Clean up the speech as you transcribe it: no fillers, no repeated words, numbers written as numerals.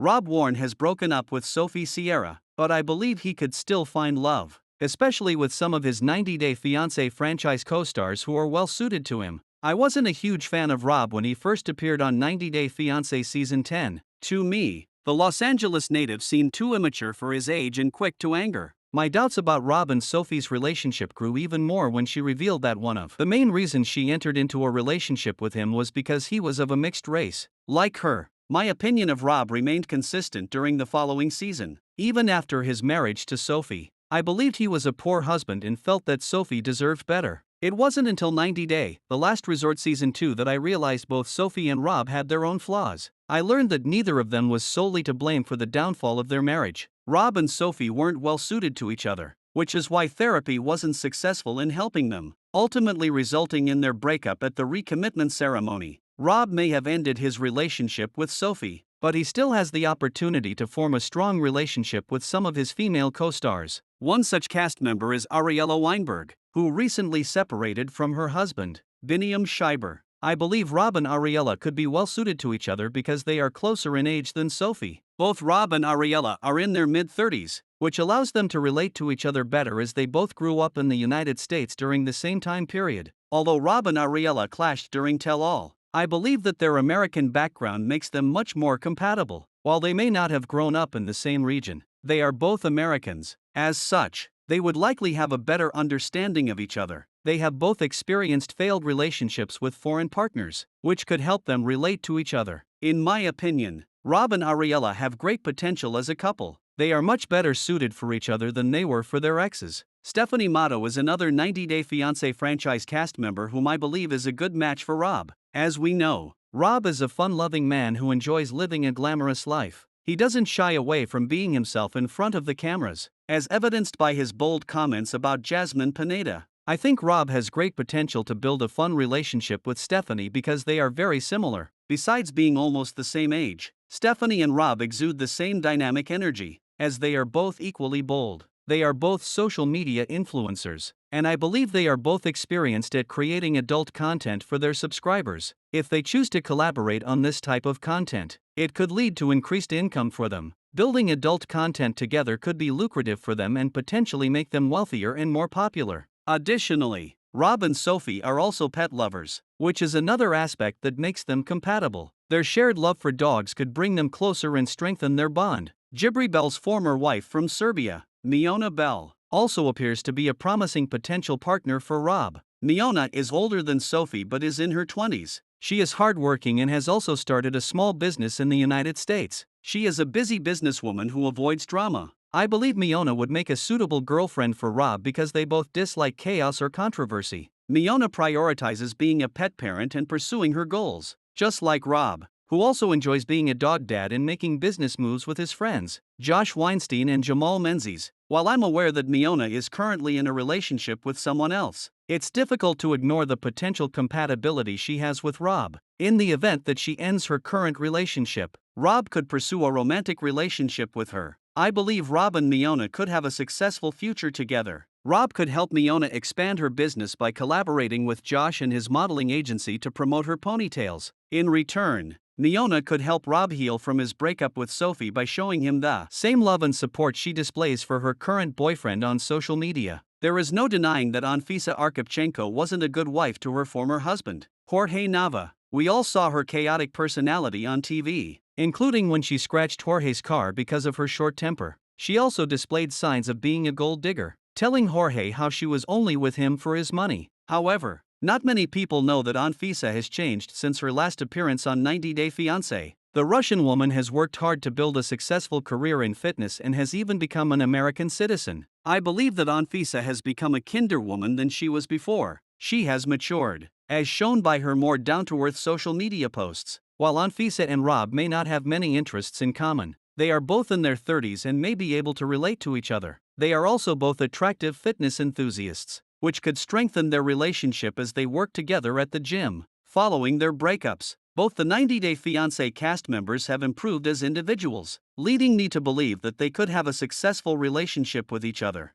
Rob Warne has broken up with Sophie Sierra, but I believe he could still find love, especially with some of his 90-Day Fiancé franchise co-stars who are well suited to him. I wasn't a huge fan of Rob when he first appeared on 90-Day Fiancé Season 10. To me, the Los Angeles native seemed too immature for his age and quick to anger. My doubts about Rob and Sophie's relationship grew even more when she revealed that one of the main reasons she entered into a relationship with him was because he was of a mixed race. Like her, my opinion of Rob remained consistent during the following season. Even after his marriage to Sophie, I believed he was a poor husband and felt that Sophie deserved better. It wasn't until 90-Day, The Last Resort Season 2 that I realized both Sophie and Rob had their own flaws. I learned that neither of them was solely to blame for the downfall of their marriage. Rob and Sophie weren't well suited to each other, which is why therapy wasn't successful in helping them, ultimately resulting in their breakup at the recommitment ceremony. Rob may have ended his relationship with Sophie, but he still has the opportunity to form a strong relationship with some of his female co-stars. One such cast member is Ariella Weinberg, who recently separated from her husband, Biniam Schreiber. I believe Rob and Ariella could be well suited to each other because they are closer in age than Sophie. Both Rob and Ariella are in their mid-30s, which allows them to relate to each other better as they both grew up in the United States during the same time period. Although Rob and Ariella clashed during Tell All, I believe that their American background makes them much more compatible. While they may not have grown up in the same region, they are both Americans. As such, they would likely have a better understanding of each other. They have both experienced failed relationships with foreign partners, which could help them relate to each other. In my opinion, Rob and Ariella have great potential as a couple. They are much better suited for each other than they were for their exes. Stephanie Matto is another 90-Day Fiancé franchise cast member whom I believe is a good match for Rob. As we know, Rob is a fun-loving man who enjoys living a glamorous life. He doesn't shy away from being himself in front of the cameras, as evidenced by his bold comments about Jasmine Pineda. I think Rob has great potential to build a fun relationship with Stephanie because they are very similar. Besides being almost the same age, Stephanie and Rob exude the same dynamic energy, as they are both equally bold. They are both social media influencers, and I believe they are both experienced at creating adult content for their subscribers. If they choose to collaborate on this type of content, it could lead to increased income for them. Building adult content together could be lucrative for them and potentially make them wealthier and more popular. Additionally, Rob and Sophie are also pet lovers, which is another aspect that makes them compatible. Their shared love for dogs could bring them closer and strengthen their bond. Jibri Bell's former wife from Serbia, Miona Bell, also appears to be a promising potential partner for Rob. Miona is older than Sophie but is in her 20s. She is hardworking and has also started a small business in the United States. She is a busy businesswoman who avoids drama. I believe Miona would make a suitable girlfriend for Rob because they both dislike chaos or controversy. Miona prioritizes being a pet parent and pursuing her goals, just like Rob, who also enjoys being a dog dad and making business moves with his friends, Josh Weinstein and Jamal Menzies. While I'm aware that Miona is currently in a relationship with someone else, it's difficult to ignore the potential compatibility she has with Rob. In the event that she ends her current relationship, Rob could pursue a romantic relationship with her. I believe Rob and Miona could have a successful future together. Rob could help Miona expand her business by collaborating with Josh and his modeling agency to promote her ponytails. In return, Miona could help Rob heal from his breakup with Sophie by showing him the same love and support she displays for her current boyfriend on social media. There is no denying that Anfisa Arkhipchenko wasn't a good wife to her former husband, Jorge Nava. We all saw her chaotic personality on TV, including when she scratched Jorge's car because of her short temper. She also displayed signs of being a gold digger, telling Jorge how she was only with him for his money. However, not many people know that Anfisa has changed since her last appearance on 90-Day Fiancé. The Russian woman has worked hard to build a successful career in fitness and has even become an American citizen. I believe that Anfisa has become a kinder woman than she was before. She has matured, as shown by her more down-to-earth social media posts. While Anfisa and Rob may not have many interests in common, they are both in their 30s and may be able to relate to each other. They are also both attractive fitness enthusiasts, which could strengthen their relationship as they work together at the gym. Following their breakups, both the 90-Day Fiancé cast members have improved as individuals, leading me to believe that they could have a successful relationship with each other.